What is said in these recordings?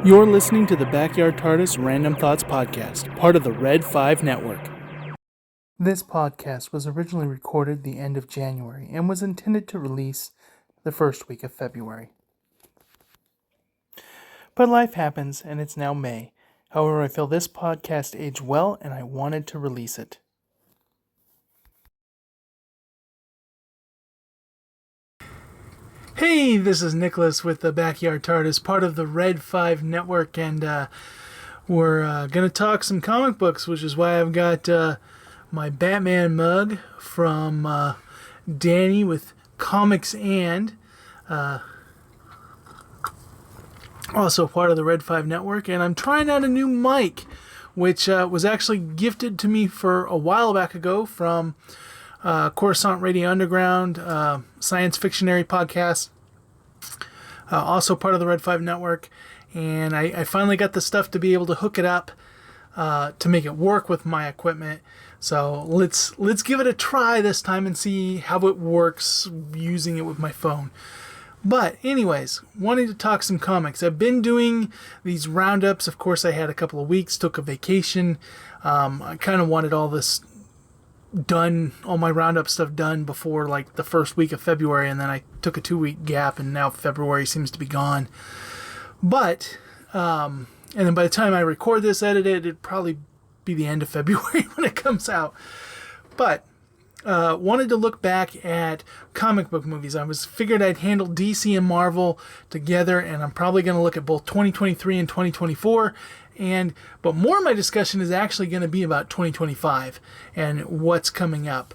You're listening to the Backyard TARDIS Random Thoughts Podcast, part of the Red 5 Network. This podcast was originally recorded the end of January and was intended to release the first week of February. But life happens, and it's now May. However, I feel this podcast aged well, and I wanted to release it. Hey, this is Nicholas with the Backyard TARDIS, part of the Red 5 Network, and we're going to talk some comic books, which is why I've got my Batman mug from Danny with Comics and also part of the Red 5 Network, and I'm trying out a new mic, which was actually gifted to me for a while back ago from Coruscant Radio Underground, Science Fictionary podcast, also part of the Red 5 Network, and I finally got the stuff to be able to hook it up to make it work with my equipment. So let's give it a try this time and see how it works using it with my phone. But anyways, wanting to talk some comics. I've been doing these roundups. Of course, I had a couple of weeks, took a vacation. I kind of wanted all this done, all my roundup stuff done before like the first week of February, and then I took a 2-week gap, and now February seems to be gone. But and then by the time I record this, edit it, it'd probably be the end of February when it comes out. But wanted to look back at comic book movies. Figured I'd handle DC and Marvel together, and I'm probably going to look at both 2023 and 2024. But more of my discussion is actually going to be about 2025 and what's coming up.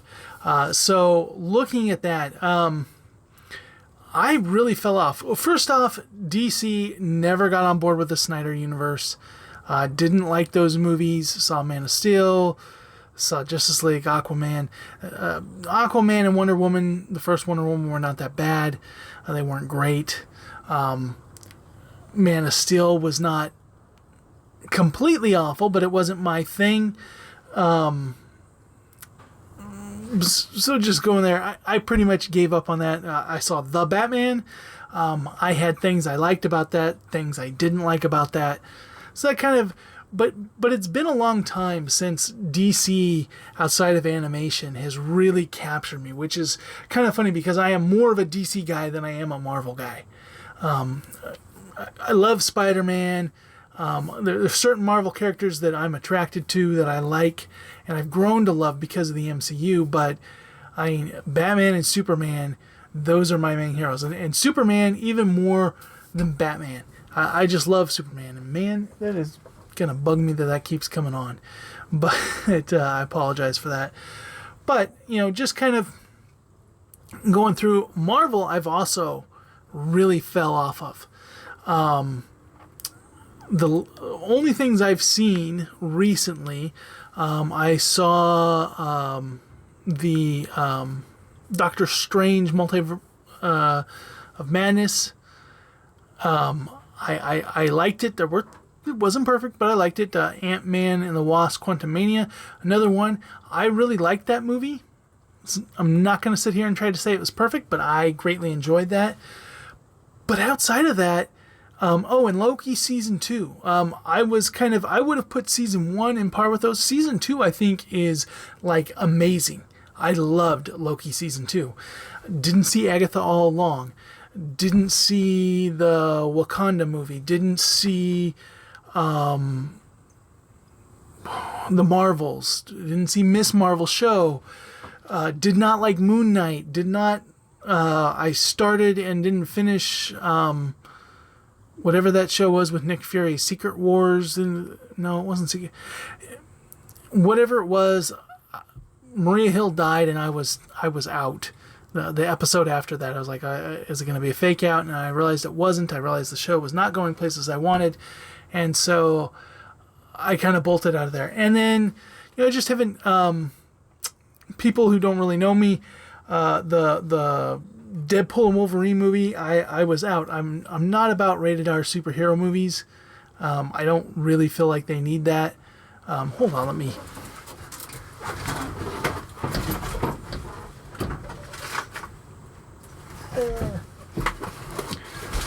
So looking at that, I really fell off. Well, first off, DC never got on board with the Snyder Universe. Didn't like those movies. Saw Man of Steel, saw Justice League, Aquaman. Aquaman and Wonder Woman, the first Wonder Woman, were not that bad. They weren't great. Man of Steel was not completely awful, but it wasn't my thing. So just going there, I pretty much gave up on that. I saw The Batman. I had things I liked about that, things I didn't like about that. So that kind of, but it's been a long time since DC outside of animation has really captured me, which is kind of funny because I am more of a DC guy than I am a Marvel guy. I love Spider-Man. There's certain Marvel characters that I'm attracted to, that I like, and I've grown to love because of the MCU, but I mean, Batman and Superman, those are my main heroes. And Superman even more than Batman. I just love Superman, and man, that is going to bug me that keeps coming on. But I apologize for that. But, just kind of going through Marvel, I've also really fell off of. The only things I've seen recently, I saw the Doctor Strange Multiverse of Madness. I liked it. It wasn't perfect, but I liked it. Ant-Man and the Wasp: Quantumania, another one. I really liked that movie. I'm not going to sit here and try to say it was perfect, but I greatly enjoyed that. But outside of that, and Loki season 2. I would have put season 1 in par with those. Season 2, I think, is like amazing. I loved Loki season 2. Didn't see Agatha all along. Didn't see the Wakanda movie. Didn't see the Marvels. Didn't see Miss Marvel show. Did not like Moon Knight. Did not. I started and didn't finish. Whatever that show was with Nick Fury, Secret Wars. No, it wasn't Secret. Whatever it was, Maria Hill died, and I was out. The episode after that, I was like, is it going to be a fake out? And I realized it wasn't. I realized the show was not going places I wanted. And so I kind of bolted out of there. And then, just having people who don't really know me, the Deadpool and Wolverine movie, I was out. I'm not about rated R superhero movies. I don't really feel like they need that. Hold on, let me...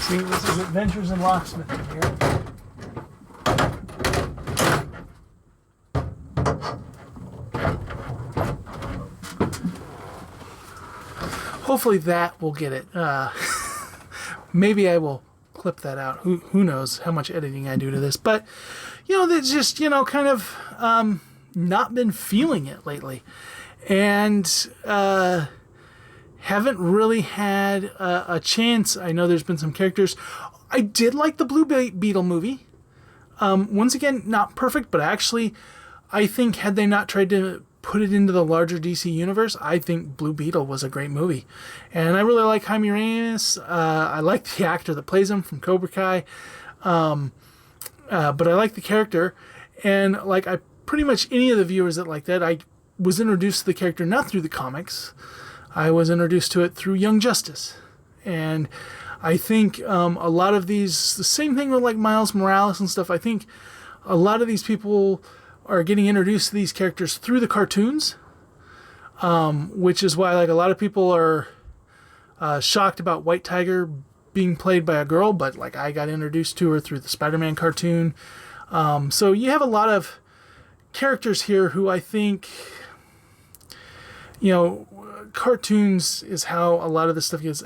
See, this is Adventures in Locksmith here. Hopefully that will get it. Maybe I will clip that out. Who knows how much editing I do to this. But, it's just, kind of not been feeling it lately. And haven't really had a chance. I know there's been some characters. I did like the Blue Beetle movie. Once again, not perfect, but actually, I think had they not tried to put it into the larger DC universe, I think Blue Beetle was a great movie. And I really like Jaime Reyes. I like the actor that plays him from Cobra Kai. But I like the character. And I pretty much any of the viewers that like that, I was introduced to the character not through the comics. I was introduced to it through Young Justice. And I think a lot of these, the same thing with Miles Morales and stuff, I think a lot of these people are getting introduced to these characters through the cartoons, which is why a lot of people are shocked about White Tiger being played by a girl, but I got introduced to her through the Spider-Man cartoon. So you have a lot of characters here who I think, cartoons is how a lot of this stuff is.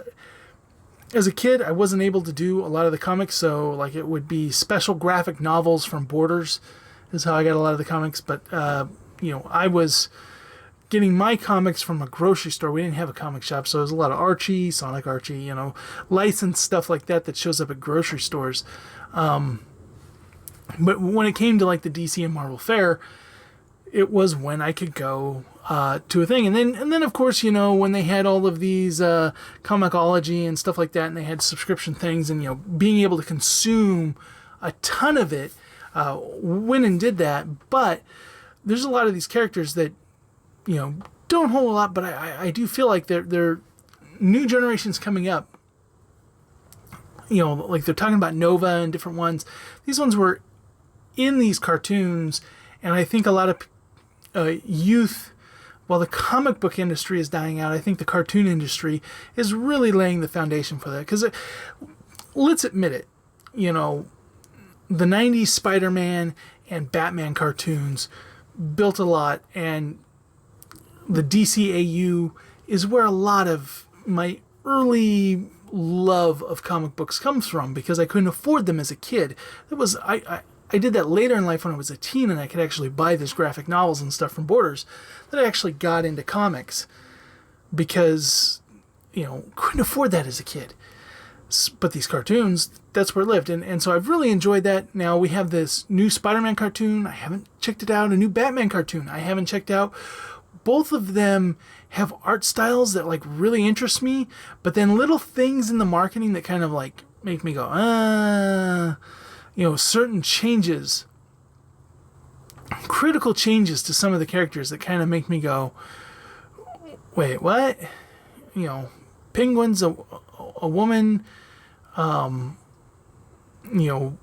As a kid, I wasn't able to do a lot of the comics, so it would be special graphic novels from Borders is how I got a lot of the comics. But, I was getting my comics from a grocery store. We didn't have a comic shop, so there's a lot of Archie, Sonic Archie, licensed stuff like that shows up at grocery stores. But when it came to the DC and Marvel Fair, it was when I could go to a thing. And then of course, when they had all of these Comixology and stuff like that, and they had subscription things, and being able to consume a ton of it, went and did that. But there's a lot of these characters that don't hold a lot, but I do feel like they're new generations coming up. They're talking about Nova and different ones. These ones were in these cartoons, and I think a lot of youth, while the comic book industry is dying out, I think the cartoon industry is really laying the foundation for that. Because let's admit it, the 90s Spider-Man and Batman cartoons built a lot, and the DCAU is where a lot of my early love of comic books comes from, because I couldn't afford them as a kid. I did that later in life when I was a teen, and I could actually buy these graphic novels and stuff from Borders, that I actually got into comics because, couldn't afford that as a kid. But these cartoons, that's where it lived. And so I've really enjoyed that. Now we have this new Spider-Man cartoon. I haven't checked it out. A new Batman cartoon I haven't checked out. Both of them have art styles that really interest me, but then little things in the marketing that kind of make me go, certain changes, critical changes to some of the characters that kind of make me go, wait, what? Penguin's a woman,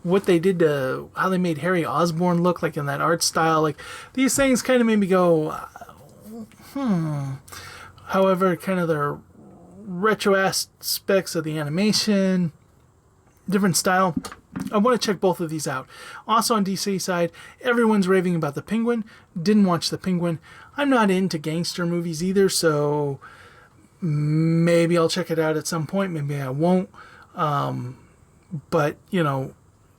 what they did to how they made Harry Osborn look in that art style, these things kind of made me go, However, kind of the retro aspects of the animation, different style, I want to check both of these out. Also on DC side, everyone's raving about the Penguin. Didn't watch the Penguin. I'm not into gangster movies either, so maybe I'll check it out at some point. Maybe I won't. But,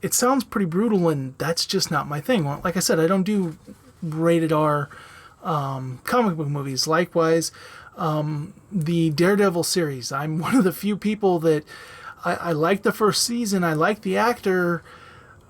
it sounds pretty brutal, and that's just not my thing. Like I said, I don't do rated R comic book movies. Likewise, the Daredevil series. I'm one of the few people that I like the first season. I like the actor.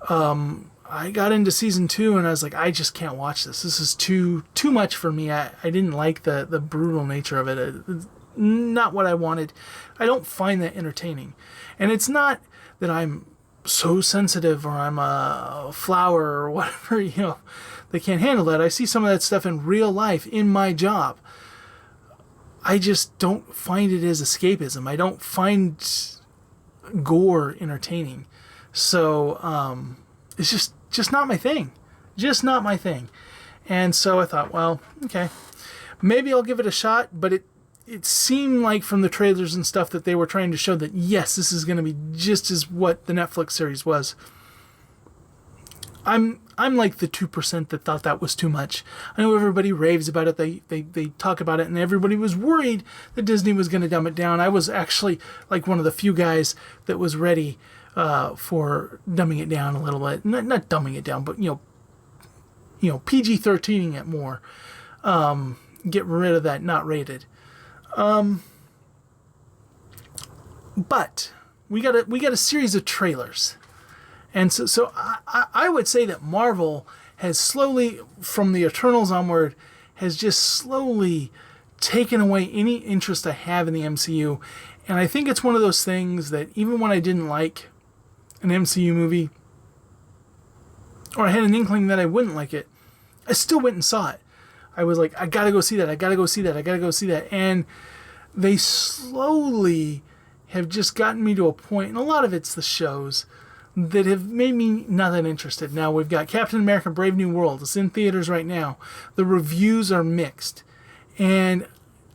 I got into season 2 and I was like, I just can't watch this. This is too much for me. I didn't like the brutal nature of it. It's not what I wanted. I don't find that entertaining. And it's not that I'm so sensitive or I'm a flower or whatever, they can't handle that. I see some of that stuff in real life in my job. I just don't find it as escapism. I don't find gore entertaining. So it's just not my thing. Just not my thing. And so I thought, well, okay, maybe I'll give it a shot, but it seemed like from the trailers and stuff that they were trying to show that, yes, this is going to be just as what the Netflix series was. I'm like the 2% that thought that was too much. I know everybody raves about it. They talk about it, and everybody was worried that Disney was going to dumb it down. I was actually like one of the few guys that was ready for dumbing it down a little bit. Not dumbing it down, but PG-13ing it more. Get rid of that not rated. But we got a series of trailers. And so I would say that Marvel has slowly, from the Eternals onward, has just slowly taken away any interest I have in the MCU. And I think it's one of those things that even when I didn't like an MCU movie, or I had an inkling that I wouldn't like it, I still went and saw it. I was like, I gotta go see that, I gotta go see that, I gotta go see that. And they slowly have just gotten me to a point, and a lot of it's the shows, that have made me not that interested. Now, we've got Captain America Brave New World. It's in theaters right now. The reviews are mixed. And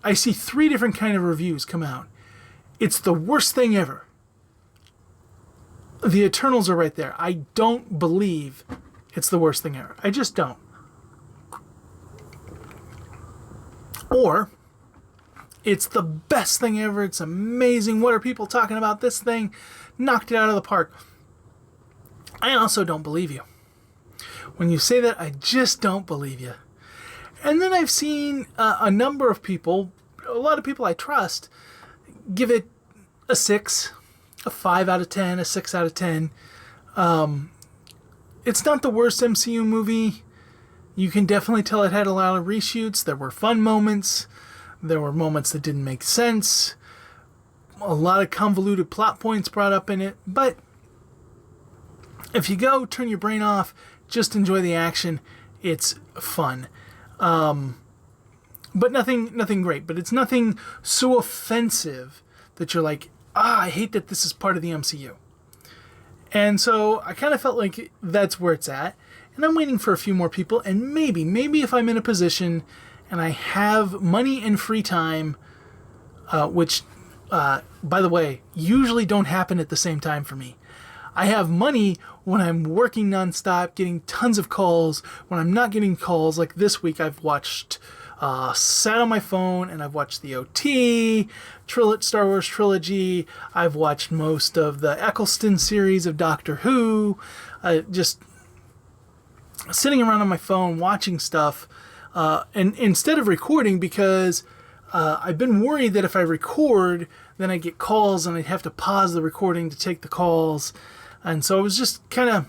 I see 3 different kind of reviews come out. It's the worst thing ever. The Eternals are right there. I don't believe it's the worst thing ever. I just don't. Or, it's the best thing ever. It's amazing. What are people talking about? This thing knocked it out of the park. I also don't believe you. When you say that, I just don't believe you. And then I've seen a number of people, a lot of people I trust, give it a 6, a 5 out of 10, a 6 out of 10. It's not the worst MCU movie. You can definitely tell it had a lot of reshoots. There were fun moments. There were moments that didn't make sense. A lot of convoluted plot points brought up in it. But if you go, turn your brain off, just enjoy the action, it's fun. But nothing great. But it's nothing so offensive that you're like, I hate that this is part of the MCU. And so I kind of felt like that's where it's at. And I'm waiting for a few more people. And maybe if I'm in a position and I have money and free time, which, by the way, usually don't happen at the same time for me. I have money when I'm working nonstop, getting tons of calls. When I'm not getting calls, like this week, I've watched, sat on my phone and I've watched the OT, Star Wars Trilogy. I've watched most of the Eccleston series of Doctor Who. Just sitting around on my phone watching stuff, and instead of recording, because I've been worried that if I record, then I get calls and I'd have to pause the recording to take the calls. And so I was just I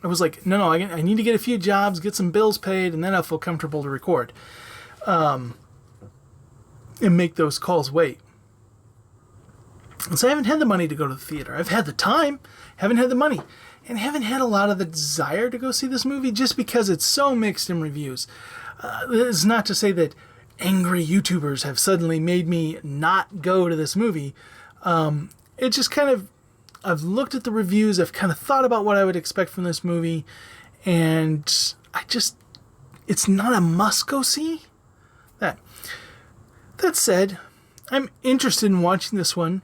was like, no, I need to get a few jobs, get some bills paid, and then I'll feel comfortable to record. And make those calls wait. And so I haven't had the money to go to the theater. I've had the time, haven't had the money, and haven't had a lot of the desire to go see this movie just because it's so mixed in reviews. This is not to say that angry YouTubers have suddenly made me not go to this movie. It just kind of, I've looked at the reviews, I've kind of thought about what I would expect from this movie, and it's not a must-go see. That said, I'm interested in watching this one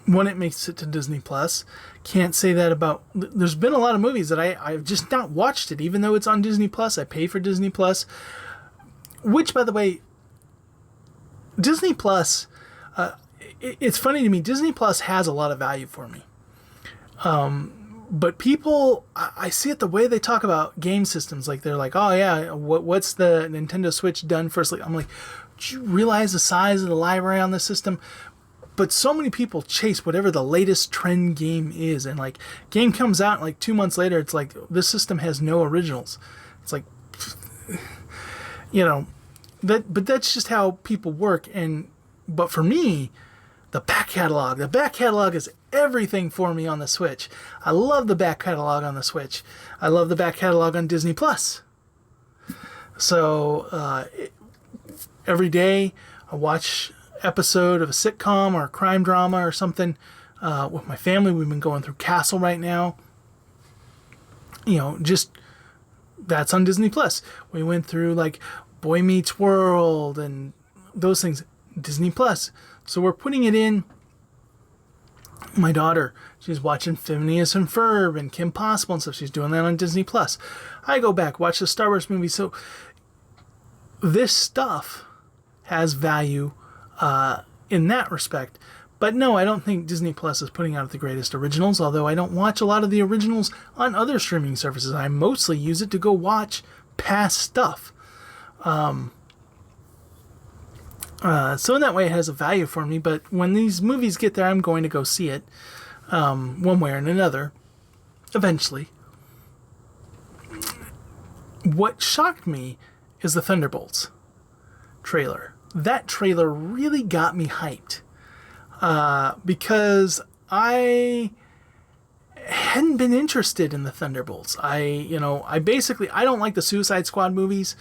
when it makes it to Disney+. Can't say that about, there's been a lot of movies that I've just not watched it, even though it's on Disney+. I pay for Disney+, which, by the way, Disney+, it's funny to me, Disney Plus has a lot of value for me. But people, I see it the way they talk about game systems. Like, they're like, oh yeah, what's the Nintendo Switch done first? Like, I'm like, do you realize the size of the library on this system? But so many people chase whatever the latest trend game is. And like, game comes out and like 2 months later, it's like, this system has no originals. It's like, but that's just how people work. But for me, the back catalog is everything for me on the Switch. I love the back catalog on the Switch. I love the back catalog on Disney+. So every day I watch episode of a sitcom or a crime drama or something with my family. We've been going through Castle right now. Just that's on Disney+. We went through like Boy Meets World and those things. Disney+. So we're putting it in My daughter, she's watching Phineas and Ferb and Kim Possible and stuff. She's doing that on Disney Plus. I go back, watch the Star Wars movie. So this stuff has value in that respect. But no, I don't think Disney Plus is putting out the greatest originals, although I don't watch a lot of the originals on other streaming services. I mostly use it to go watch past stuff. So in that way, it has a value for me. But when these movies get there, I'm going to go see it one way or another, eventually. What shocked me is the Thunderbolts trailer. That trailer really got me hyped because I hadn't been interested in the Thunderbolts. I don't like the Suicide Squad movies.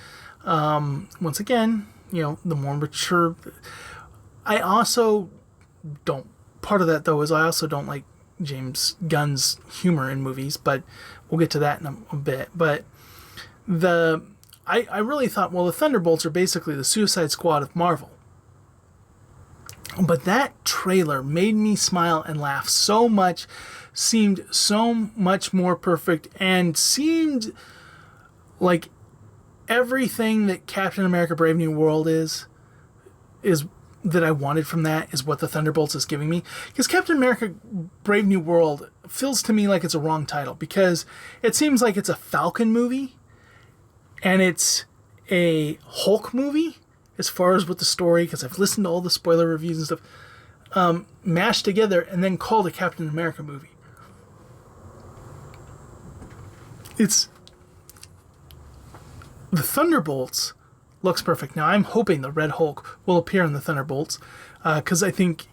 Once again, the more mature. I also don't. Part of that, though, is I also don't like James Gunn's humor in movies, but we'll get to that in a bit. But I really thought, well, the Thunderbolts are basically the Suicide Squad of Marvel. But that trailer made me smile and laugh so much, seemed so much more perfect, and seemed like everything that Captain America Brave New World is that I wanted from that is what the Thunderbolts is giving me. Because Captain America Brave New World feels to me like it's a wrong title, because it seems like it's a Falcon movie and it's a Hulk movie as far as with the story, because I've listened to all the spoiler reviews and stuff, mashed together and then called a Captain America movie. The Thunderbolts looks perfect. Now, I'm hoping the Red Hulk will appear in the Thunderbolts, because I think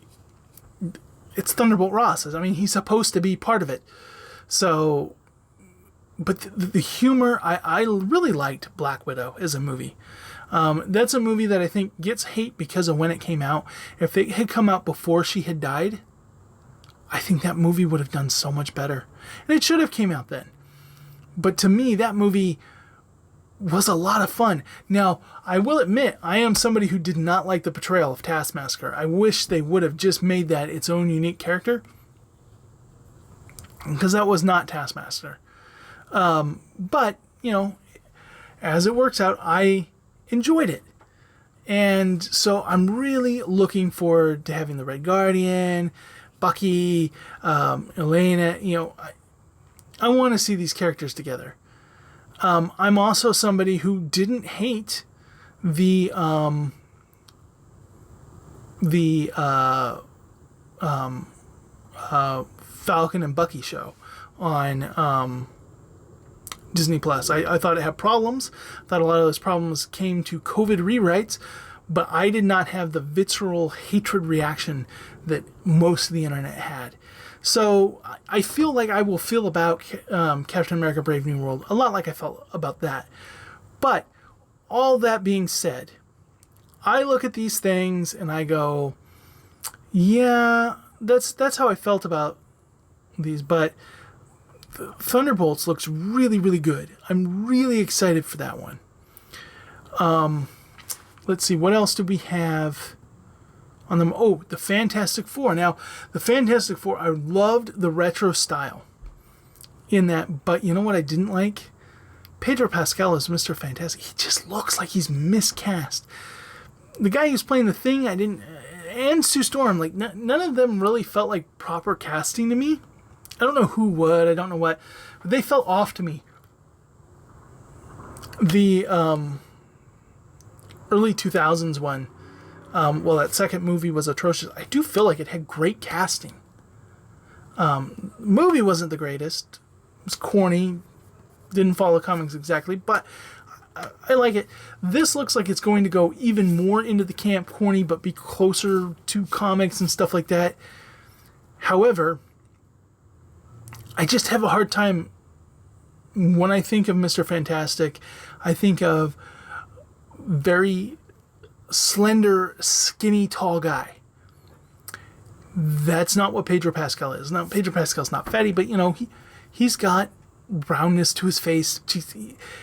it's Thunderbolt Ross. I mean, he's supposed to be part of it. So, but the humor, I really liked Black Widow as a movie. That's a movie that I think gets hate because of when it came out. If it had come out before she had died, I think that movie would have done so much better. And it should have came out then. But to me, that movie was a lot of fun. Now, I will admit, I am somebody who did not like the portrayal of Taskmaster. I wish they would have just made that its own unique character, because that was not Taskmaster. But, as it works out, I enjoyed it. And so I'm really looking forward to having the Red Guardian, Bucky, Elena. I want to see these characters together. I'm also somebody who didn't hate the Falcon and Bucky show on Disney Plus. I thought it had problems. I thought a lot of those problems came to COVID rewrites, but I did not have the visceral hatred reaction that most of the internet had. So I feel like I will feel about Captain America Brave New World a lot like I felt about that. But all that being said, I look at these things and I go, yeah, that's how I felt about these. But Thunderbolts looks really, really good. I'm really excited for that one. Let's see, what else do we have on them? Oh, the Fantastic Four. Now, the Fantastic Four, I loved the retro style in that, but you know what I didn't like? Pedro Pascal as Mr. Fantastic. He just looks like he's miscast. The guy who's playing the Thing, and Sue Storm, like none of them really felt like proper casting to me. I don't know who would, I don't know what, but they felt off to me. The early 2000s one, that second movie was atrocious. I do feel like it had great casting. Movie wasn't the greatest. It was corny. Didn't follow comics exactly, but I like it. This looks like it's going to go even more into the camp corny, but be closer to comics and stuff like that. However, I just have a hard time when I think of Mr. Fantastic. I think of very slender, skinny, tall guy. That's not what Pedro Pascal is. Now, Pedro Pascal's not fatty, but he's got roundness to his face.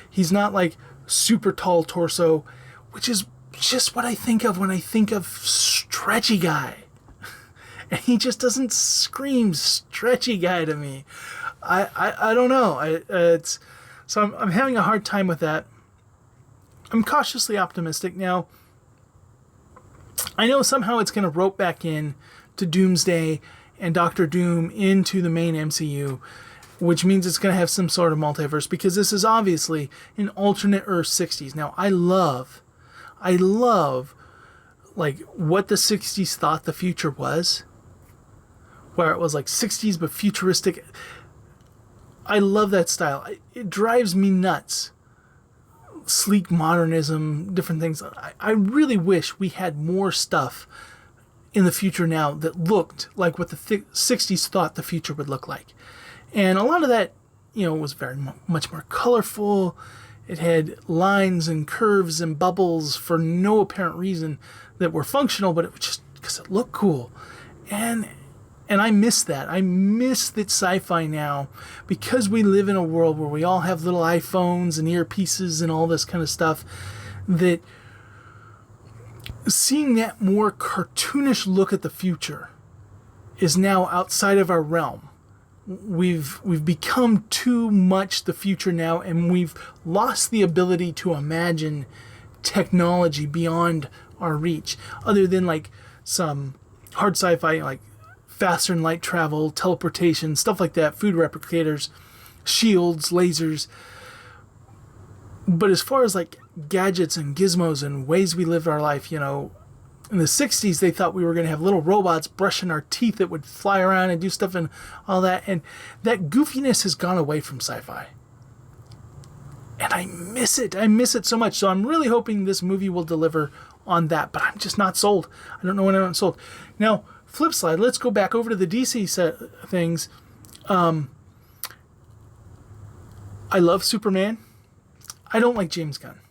He's not like super tall torso, which is just what I think of when I think of stretchy guy. and he just doesn't scream stretchy guy to me. I don't know. I'm having a hard time with that. I'm cautiously optimistic now. I know somehow it's going to rope back in to Doomsday and Doctor Doom into the main MCU, which means it's going to have some sort of multiverse, because this is obviously an alternate Earth 60s. Now, I love like what the 60s thought the future was, where it was like 60s but futuristic. I love that style. It drives me nuts. Sleek modernism, different things. I really wish we had more stuff in the future now that looked like what the 60s thought the future would look like. And a lot of that, was very much more colorful. It had lines and curves and bubbles for no apparent reason that were functional, but it was just because it looked cool. And I miss that. I miss that sci-fi now, because we live in a world where we all have little iPhones and earpieces and all this kind of stuff, that seeing that more cartoonish look at the future is now outside of our realm. We've become too much the future now, and we've lost the ability to imagine technology beyond our reach, other than like some hard sci-fi like faster than light travel, teleportation, stuff like that, food replicators, shields, lasers. But as far as like gadgets and gizmos and ways we lived our life, in the 60s they thought we were going to have little robots brushing our teeth that would fly around and do stuff and all that. And that goofiness has gone away from sci-fi. And I miss it. I miss it so much. So I'm really hoping this movie will deliver on that. But I'm just not sold. I don't know when I'm not sold. Now, flip side, let's go back over to the DC set things. I love Superman. I don't like James Gunn.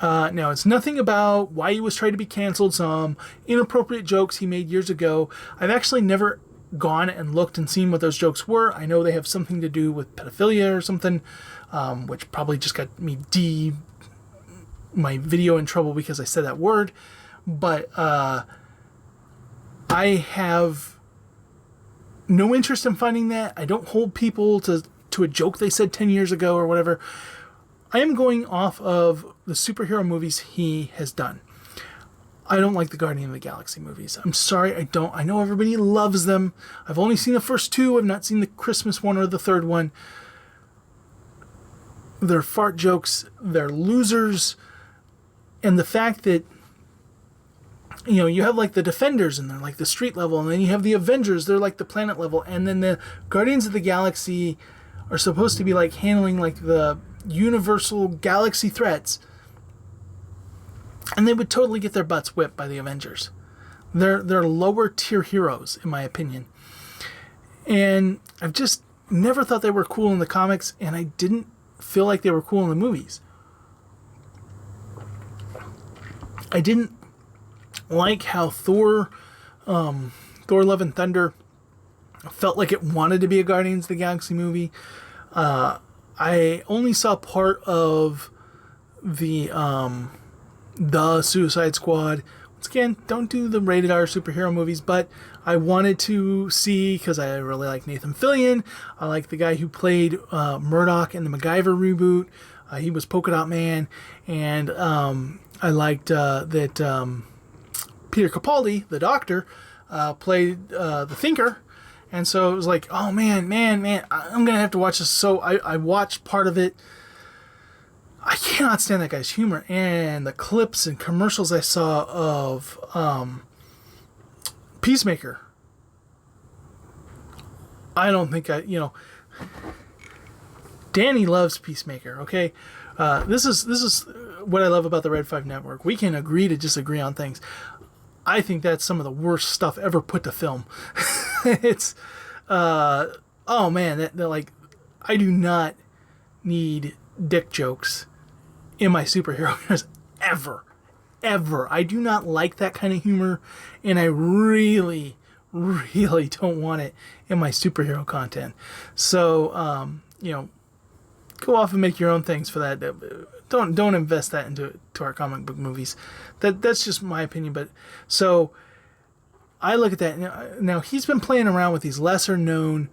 Now, it's nothing about why he was trying to be canceled, some inappropriate jokes he made years ago. I've actually never gone and looked and seen what those jokes were. I know they have something to do with pedophilia or something, which probably just got me my video in trouble because I said that word. But I have no interest in finding that. I don't hold people to a joke they said 10 years ago or whatever. I am going off of the superhero movies he has done. I don't like the Guardian of the Galaxy movies. I'm sorry, I don't. I know everybody loves them. I've only seen the first two. I've not seen the Christmas one or the third one. They're fart jokes. They're losers. And the fact that you have like the Defenders and they're like the street level, and then you have the Avengers, they're like the planet level, and then the Guardians of the Galaxy are supposed to be like handling like the universal galaxy threats, and they would totally get their butts whipped by the Avengers. They're lower tier heroes, in my opinion. And I've just never thought they were cool in the comics, and I didn't feel like they were cool in the movies. I didn't like how Thor Love and Thunder felt like it wanted to be a Guardians of the Galaxy movie. I only saw part of the Suicide Squad. Once again, don't do the rated R superhero movies, but I wanted to see, because I really like Nathan Fillion. I like the guy who played Murdoch in the MacGyver reboot. He was Polka Dot Man, and I liked that Peter Capaldi, the Doctor, played the Thinker. And so it was like, oh man, I'm going to have to watch this. So I watched part of it. I cannot stand that guy's humor. And the clips and commercials I saw of Peacemaker, I don't think Danny loves Peacemaker, okay? This is what I love about the Red 5 Network. We can agree to disagree on things. I think that's some of the worst stuff ever put to film. It's, oh man, they're like, I do not need dick jokes in my superhero heroes ever. I do not like that kind of humor, and I really don't want it in my superhero content. So, go off and make your own things for that. Don't invest that into our comic book movies. That's just my opinion. But so I look at that, now he's been playing around with these lesser known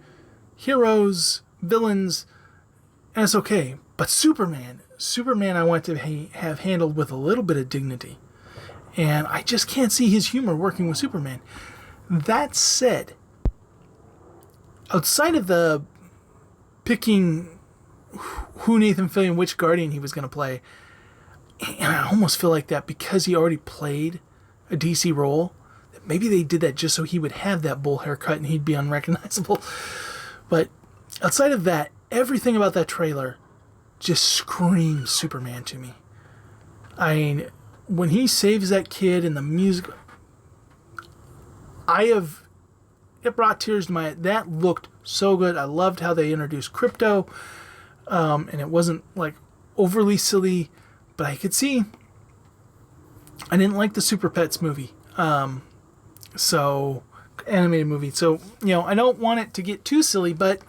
heroes, villains, and it's okay. But Superman I want to have handled with a little bit of dignity. And I just can't see his humor working with Superman. That said, outside of the picking who Nathan Fillion, which Guardian he was going to play, and I almost feel like that because he already played a DC role, maybe they did that just so he would have that bowl haircut and he'd be unrecognizable. But outside of that, everything about that trailer just screams Superman to me. I mean, when he saves that kid and the music, it brought tears to my eyes. That looked so good. I loved how they introduced Crypto, and it wasn't like overly silly, but I could see I didn't like the Super Pets movie. So animated movie. So, I don't want it to get too silly, but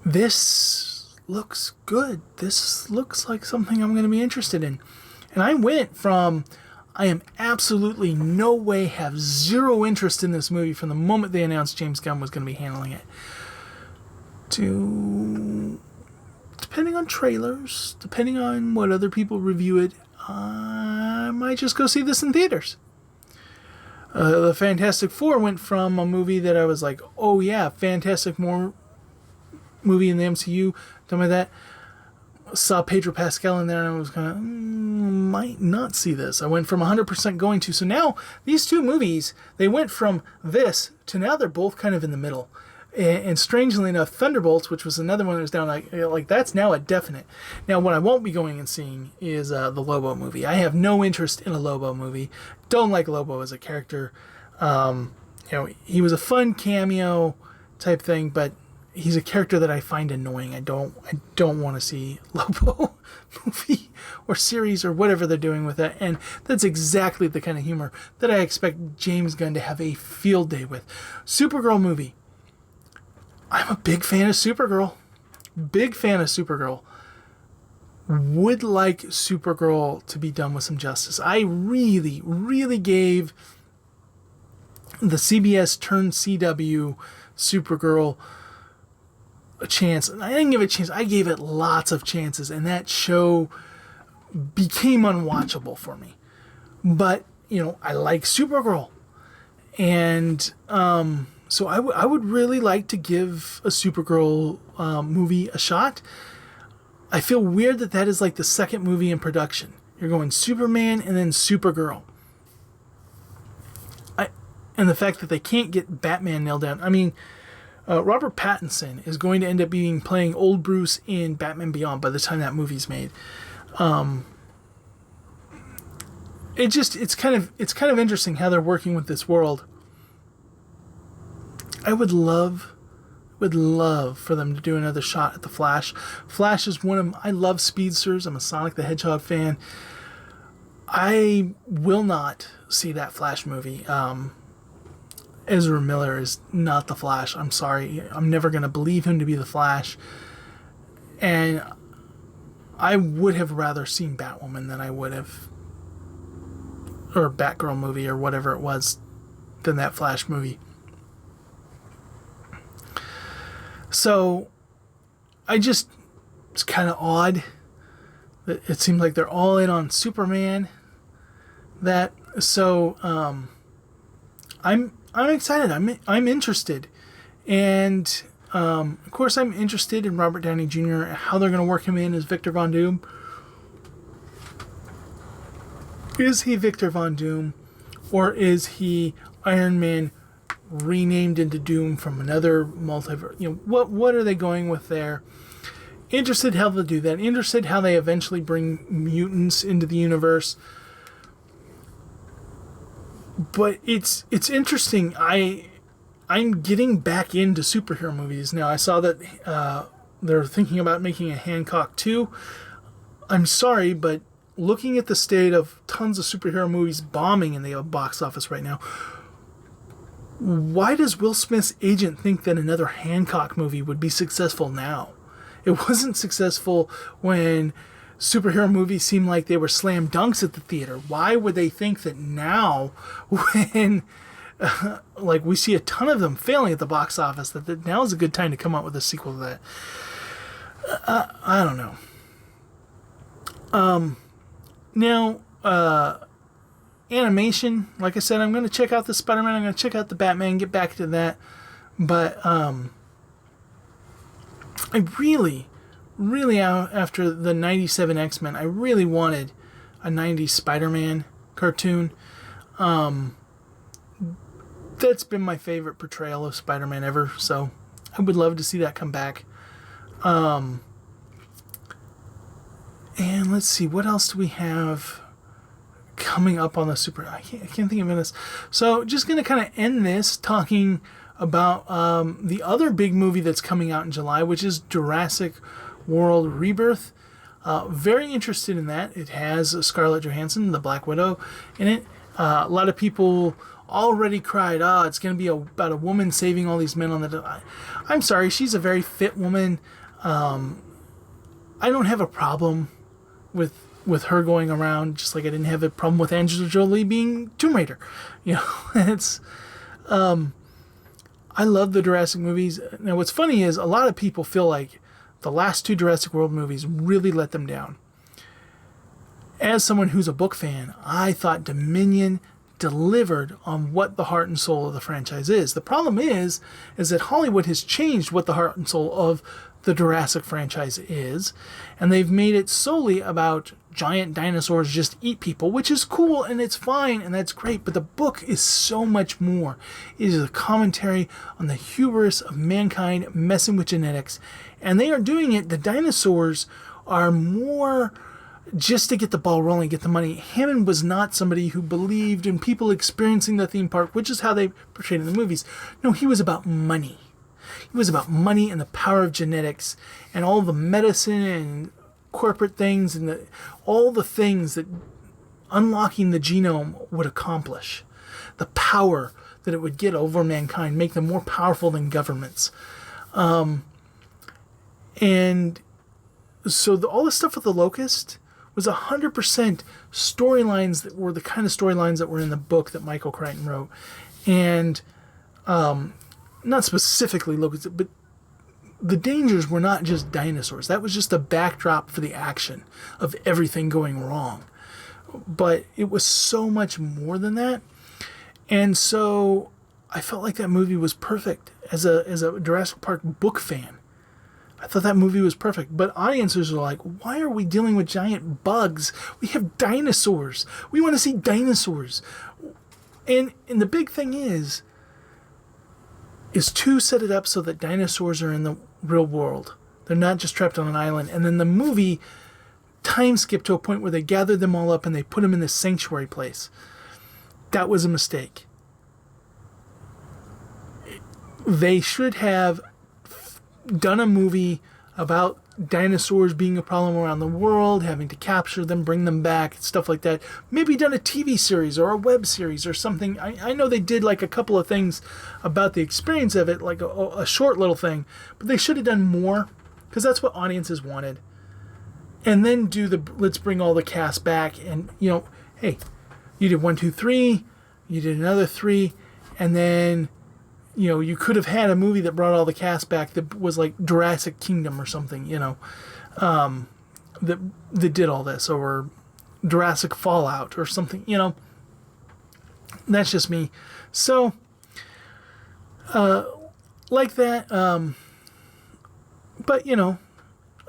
this looks good. This looks like something I'm going to be interested in. And I went from, I am absolutely no way, have zero interest in this movie from the moment they announced James Gunn was going to be handling it, to, depending on trailers, depending on what other people review it, I might just go see this in theaters. The Fantastic Four went from a movie that I was like, oh yeah, Fantastic movie in the MCU, done by that. Saw Pedro Pascal in there and I was kind of, might not see this. I went from 100% going to. So now these two movies, they went from this to now they're both kind of in the middle. And strangely enough, Thunderbolts, which was another one that was down, like that's now a definite. Now, what I won't be going and seeing is the Lobo movie. I have no interest in a Lobo movie. Don't like Lobo as a character. He was a fun cameo type thing, but he's a character that I find annoying. I don't want to see Lobo movie or series or whatever they're doing with it. And that's exactly the kind of humor that I expect James Gunn to have a field day with. Supergirl movie. I'm a big fan of Supergirl. Big fan of Supergirl. Would like Supergirl to be done with some justice. I really, really gave the CBS turned CW Supergirl a chance. I didn't give it a chance. I gave it lots of chances, and that show became unwatchable for me. But, I like Supergirl. And, so I would really like to give a Supergirl movie a shot. I feel weird that is like the second movie in production. You're going Superman and then Supergirl. And the fact that they can't get Batman nailed down. I mean, Robert Pattinson is going to end up playing old Bruce in Batman Beyond by the time that movie's made. It's kind of interesting how they're working with this world. I would love for them to do another shot at the Flash. Flash is I love speedsters. I'm a Sonic the Hedgehog fan. I will not see that Flash movie. Ezra Miller is not the Flash. I'm sorry. I'm never going to believe him to be the Flash. And I would have rather seen Batwoman than I would have, or Batgirl movie or whatever it was, than that Flash movie. So, it's kind of odd that it seems like they're all in on Superman. I'm excited. I'm interested, and of course I'm interested in Robert Downey Jr. How they're going to work him in as Victor Von Doom. Is he Victor Von Doom, or is he Iron Man renamed into Doom from another multiverse? What are they going with there? Interested how they'll do that. Interested how they eventually bring mutants into the universe. But it's interesting. I'm getting back into superhero movies now. I saw that they're thinking about making a Hancock 2. I'm sorry, but looking at the state of tons of superhero movies bombing in the box office right now, why does Will Smith's agent think that another Hancock movie would be successful now? It wasn't successful when superhero movies seemed like they were slam dunks at the theater. Why would they think that now, when like we see a ton of them failing at the box office, that now is a good time to come out with a sequel to that? I don't know. Now, animation, like I said, I'm going to check out the Spider-Man, I'm going to check out the Batman, get back to that. But I really, after the 97 X-Men, I really wanted a 90s Spider-Man cartoon. That's been my favorite portrayal of Spider-Man ever, so I would love to see that come back. And let's see, what else do we have coming up on the I can't think of this. So just going to kind of end this talking about the other big movie that's coming out in July, which is Jurassic World Rebirth. Very interested in that. It has Scarlett Johansson, the Black Widow, in it. A lot of people already cried, it's going to be about a woman saving all these men on the... I'm sorry, she's a very fit woman. I don't have a problem with her going around, just like I didn't have a problem with Angelina Jolie being Tomb Raider. It's... I love the Jurassic movies. Now, what's funny is a lot of people feel like the last two Jurassic World movies really let them down. As someone who's a book fan, I thought Dominion delivered on what the heart and soul of the franchise is. The problem is that Hollywood has changed what the heart and soul of the Jurassic franchise is, and they've made it solely about giant dinosaurs just eat people, which is cool and it's fine and that's great, but the book is so much more. It is a commentary on the hubris of mankind messing with genetics, and they are doing it. The dinosaurs are more just to get the ball rolling, get the money. Hammond was not somebody who believed in people experiencing the theme park, which is how they portrayed in the movies. No, he was about money. It was about money and the power of genetics and all the medicine and corporate things and all the things that unlocking the genome would accomplish. The power that it would get over mankind, make them more powerful than governments. And so all the stuff with the locust was 100% storylines that were the kind of storylines that were in the book that Michael Crichton wrote. And not specifically locusts, but the dangers were not just dinosaurs. That was just a backdrop for the action of everything going wrong. But it was so much more than that. And so I felt like that movie was perfect as a Jurassic Park book fan. I thought that movie was perfect. But audiences are like, why are we dealing with giant bugs? We have dinosaurs. We want to see dinosaurs. And the big thing is to set it up so that dinosaurs are in the real world. They're not just trapped on an island. And then the movie time skipped to a point where they gathered them all up and they put them in this sanctuary place. That was a mistake. They should have done a movie about dinosaurs being a problem around the world, having to capture them, bring them back, stuff like that. Maybe done a TV series or a web series or something. I know they did like a couple of things about the experience of it, like a short little thing, but they should have done more because that's what audiences wanted. And then let's bring all the cast back and, hey, you did 1, 2, 3, you did another 3, and then you could have had a movie that brought all the cast back that was like Jurassic Kingdom or something, that did all this, or Jurassic Fallout or something, That's just me. So, like that, but, I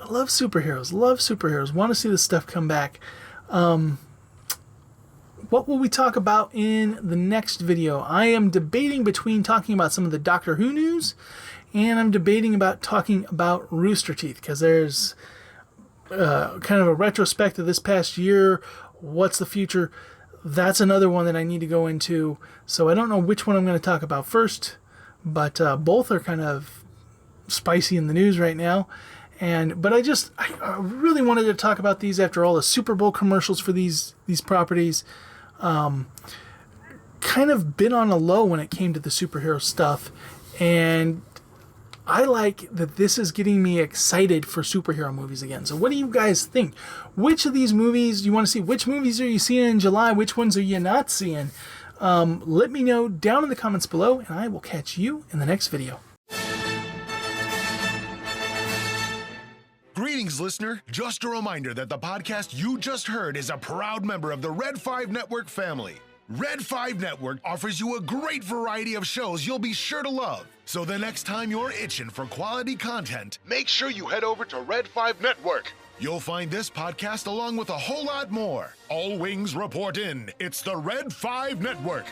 love superheroes, want to see this stuff come back. What will we talk about in the next video? I am debating between talking about some of the Doctor Who news, and I'm debating about talking about Rooster Teeth, because there's kind of a retrospect of this past year. What's the future? That's another one that I need to go into. So I don't know which one I'm going to talk about first, but both are kind of spicy in the news right now. But I really wanted to talk about these after all the Super Bowl commercials for these properties. Kind of been on a low when it came to the superhero stuff, and I like that this is getting me excited for superhero movies again. So what do you guys think? Which of these movies do you want to see? Which movies are you seeing in July? Which ones are you not seeing? Let me know down in the comments below, and I will catch you in the next video. Greetings, listener. Just a reminder that the podcast you just heard is a proud member of the Red 5 Network family. Red 5 Network offers you a great variety of shows you'll be sure to love. So the next time you're itching for quality content, make sure you head over to Red 5 Network. You'll find this podcast along with a whole lot more. All wings report in. It's the Red 5 Network.